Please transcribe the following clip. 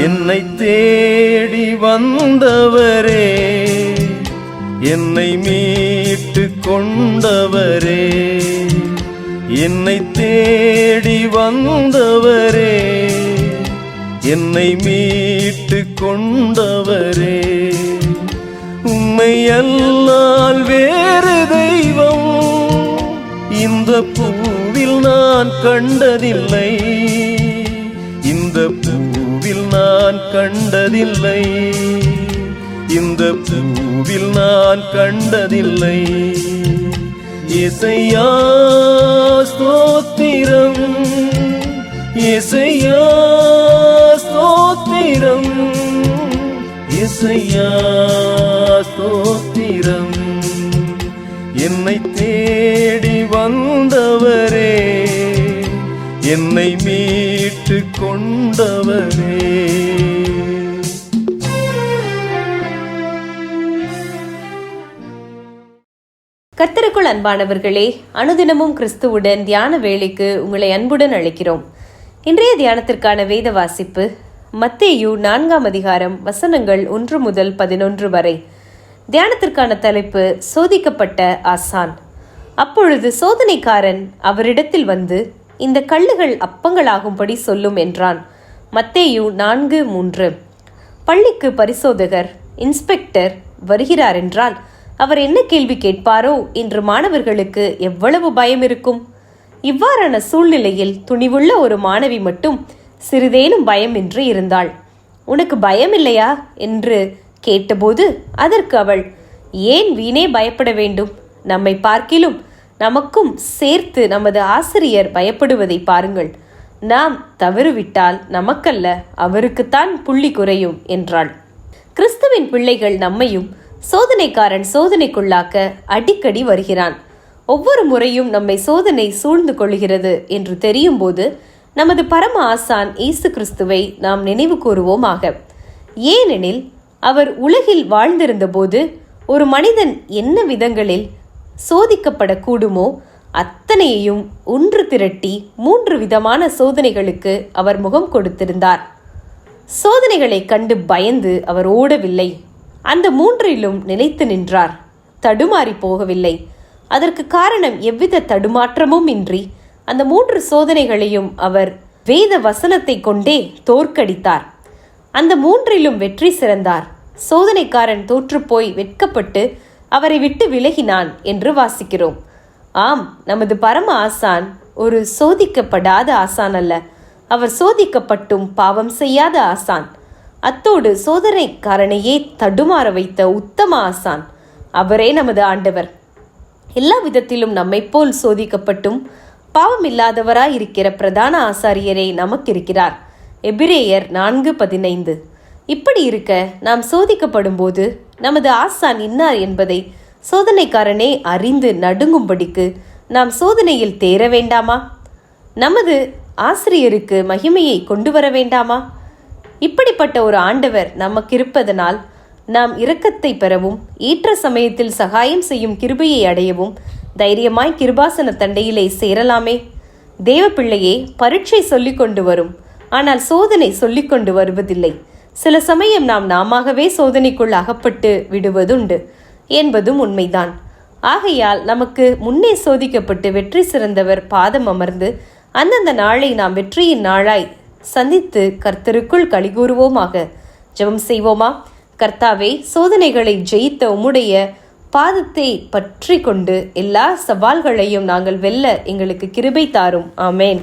என்னை தேடி வந்தவரே, என்னை மீட்டு கொண்டவரே, என்னை தேடி வந்தவரே, என்னை மீட்டு கொண்டவரே. உம்மை அல்லால் வேறு தெய்வம் இந்த பூவில் நான் கண்டதில்லை, இந்த பூவில் நான் கண்டதில்லை, இந்த பூவில் நான் கண்டதில்லை. இயேசையா ஸ்தோத்திரம், இயேசையா ஸ்தோத்திரம், இயேசையா ஸ்தோத்திரம். என்னை தேடி வந்தவரே, என்னை மீட்டு கொண்டவரே. கர்த்தருக்குள் அன்பானவர்களே, அனுதினமும் கிறிஸ்துவுடன் தியான வேளைக்கு உங்களை அன்புடன் அழைக்கிறோம். இன்றைய தியானத்திற்கான வேத வாசிப்பு மத்தேயு 4ஆம் அதிகாரம் வசனங்கள் 1 முதல் 11 வரை. தியானத்திற்கான தலைப்பு சோதிக்கப்பட்ட ஆசான். அப்பொழுது சோதனைக்காரன் அவரிடத்தில் வந்து, இந்த கல்லுகள் அப்பங்களாகும்படி சொல்லும் என்றான். மத்தேயு 4:3. பள்ளிக்கு பரிசோதகர், இன்ஸ்பெக்டர் வருகிறார் என்றால் அவர் என்ன கேள்வி கேட்பாரோ என்று மாணவர்களுக்கு எவ்வளவு பயம் இருக்கும். இவ்வாறான சூழ்நிலையில் துணிவுள்ள ஒரு மாணவி மட்டும் சிறிதேனும் பயமின்றி இருந்தாள். உனக்கு பயம் இல்லையா என்று கேட்டபோது அதற்கு அவள், ஏன் வீணே பயப்பட வேண்டும்? நம்மை பார்க்கிலும் நமக்கும் சேர்த்து நமது ஆசிரியர் பயப்படுவதை பாருங்கள். நாம் தவறுவிட்டால் நமக்கல்ல, அவருக்குத்தான் புள்ளி குறையும் என்றாள். கிறிஸ்துவின் பிள்ளைகள் நம்மையும் சோதனைக்காரன் சோதனைக்குள்ளாக்க அடிக்கடி வருகிறான். ஒவ்வொரு முறையும் நம்மை சோதனை சூழ்ந்து கொள்கிறது என்று தெரியும் போது நமது பரம ஆசான் இயேசு கிறிஸ்துவை நாம் நினைவு கூறுவோமாக. ஏனெனில் அவர் உலகில் வாழ்ந்திருந்த போது ஒரு மனிதன் என்ன விதங்களில் சோதிக்கப்படக்கூடுமோ அத்தனையையும் ஒன்று திரட்டி 3 விதமான சோதனைகளுக்கு அவர் முகம் கொடுத்திருந்தார். சோதனைகளை கண்டு பயந்து அவர் ஓடவில்லை, அந்த 3லும் நிலைத்து நின்றார், தடுமாறி போகவில்லை. அதற்கு காரணம் எவ்வித தடுமாற்றமும் இன்றி அந்த 3 சோதனைகளையும் அவர் வேத வசனத்தை கொண்டே தோற்கடித்தார். அந்த 3லும் வெற்றி சிறந்தார். சோதனைக்காரன் தோற்றுப்போய் வெட்கப்பட்டு அவரை விட்டு விலகினான் என்று வாசிக்கிறோம். ஆம், நமது பரம ஆசான் ஒரு சோதிக்கப்படாத ஆசான் அல்ல, அவர் சோதிக்கப்பட்டும் பாவம் செய்யாத ஆசான். அத்தோடு சோதனைக்காரனையே தடுமாற வைத்த உத்தம ஆசான். அவரே நமது ஆண்டவர். எல்லா விதத்திலும் நம்மை போல் சோதிக்கப்பட்டும் பாவம் இல்லாதவராய் இருக்கிற பிரதான ஆசாரியரே நமக்கு இருக்கிறார். எபிரேயர் 4:15. இப்படி இருக்க நாம் சோதிக்கப்படும் போது நமது ஆசான் இன்னார் என்பதை சோதனைக்காரனே அறிந்து நடுங்கும்படிக்கு நாம் சோதனையில் தேர வேண்டாமா? நமது ஆசிரியருக்கு மகிமையை கொண்டு வர வேண்டாமா? இப்படிப்பட்ட ஒரு ஆண்டவர் நமக்கு இருப்பதனால் நாம் இரக்கத்தை பெறவும் ஏற்ற சமயத்தில் சகாயம் செய்யும் கிருபையை அடையவும் தைரியமாய் கிருபாசன தண்டையிலே சேரலாமே. தேவ பிள்ளையே, பரீட்சை சொல்லிக் கொண்டு வரும், ஆனால் சோதனை சொல்லிக் கொண்டு வருவதில்லை. சில சமயம் நாம் நாமாகவே சோதனைக்குள் அகப்பட்டு விடுவதுண்டு என்பதும் உண்மைதான். ஆகையால் நமக்கு முன்னே சோதிக்கப்பட்டு வெற்றி சிறந்தவர் பாதம் அமர்ந்து அந்தந்த நாளை நாம் வெற்றியின் நாளாய் சந்தித்து கர்த்தருக்குள் களிகூறுவோமாக. ஜெபம் செய்வோமா? கர்த்தாவே, சோதனைகளை ஜெயித்த உம்முடைய பாதத்தை பற்றி கொண்டு எல்லா சவால்களையும் நாங்கள் வெல்ல எங்களுக்கு கிருபை தாரும். ஆமேன்.